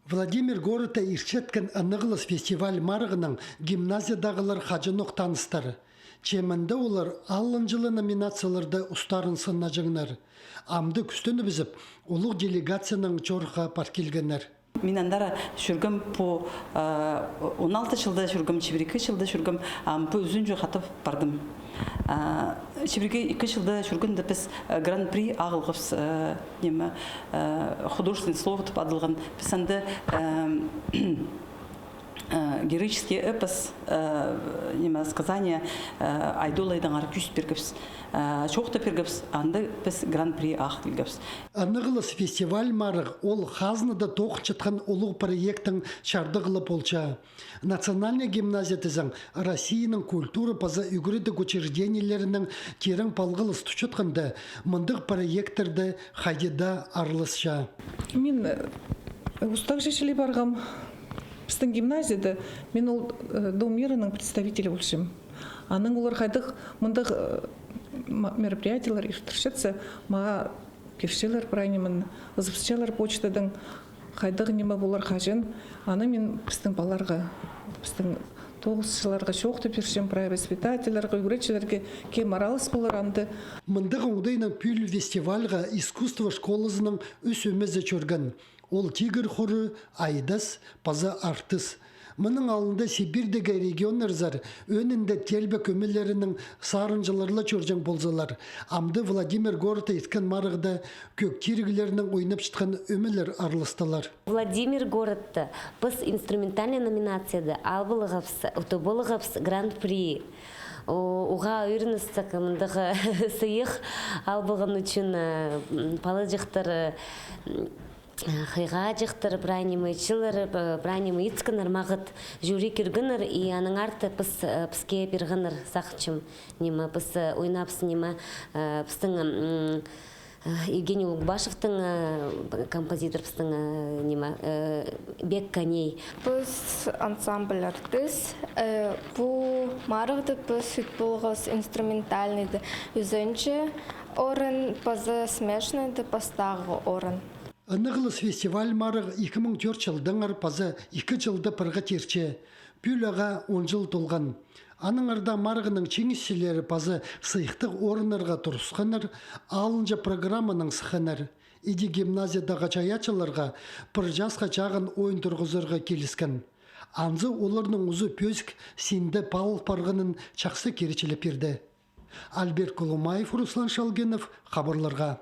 Владимир города ирчеткен анығылыс фестиваль марығының гимназиядағылар хажынық таныстары. Чемінде олар алын жылы номинацияларды ұстарын сынна жыңнар. Амды күстіні бізіп, ұлық делегацияның чорға паркелгенер. Мен андара жүргім по 16 жылда жүргім, 2 жылда жүргім, по үзін жо қатып бардым. 2 жылда жүргінді біз гран-при ағылғыз художественный слово тұп адылған. Біз анды героический эпос сказания айдолайдан ары күст бергіпс. Чоқты бергіпс, анды біз гран-при ағылғыз. Анығылыс фестиваль марық ол қазынада тоқ чытқан ұлық проекттің шардығылы болча. Национальная гимназия тізің Россияның культура паза үгірідік учреждениелерінің терің палғылыс тұчытқанды мұндық проекттірді қайдеда арылысша. Мен ұстақ жешілі барғам. Біздің гимназияда мен ол Дом мирының представителі болшым. Аның олар қайдық мұндық мероприятиялар ұйықтыршатса, ма першелер прайнемін, ұзыпсчалар почтадың қайдық неме болар қажын. Аны мен біздің баларға, біздің тоғызшыларға шоқты першем прай воспитателерға, үйретшілерге кем аралыс болар анды. Мұндық оңдайның пүл фестивальға искусство школызының үс өмізі чөрген. Ол тигр хоры, айдас, паза артыс. Мұның алында Сибирдегі регионларзар өнінде телбе көмелерінің сарынжыларла чөржен болзалар. Амды Владимир города еткен марығда көк тиргілерінің ойнап шытқан өмелер арылысталар. Владимир городта біз инструментальный номинацияда албылығапс, ұтыбылығапс гран-при. Уға үйріністі кіміндігі сыйық албығын үшін палы Хайға жықтыр, брайнемы чылыр, брайнемы ицкінір мағыт жюри кіргінір, и аның арты піске бергінір сақчым. Нема піс ойнапсы, нема пістің Евгений Лукбашевтың композитор пістің нема бек коней. Біз ансамбль артыс, бұл марығды біз футболғыз инструментальныйды. Үзінші орын, пазы смешныйды, пастағы орын. Анығылыс фестиваль марығы 2004 жылдың арпазы 2 жылды пырға терче. Пүліға 10 жыл толған. Аның арда марығының чеңісшілері пазы сыйықтық орынырға тұрысқаныр, алынжа программаның сықаныр. Иди гимназиядағы чаячыларға пыр жасқа чағын ойын тұрғызырға келіскен. Анзы оларының ұзы пөзік сенді пал парғының чақсы керечілі перді. Альберт Колумаев, Руслан Шалгенов, хабарларға.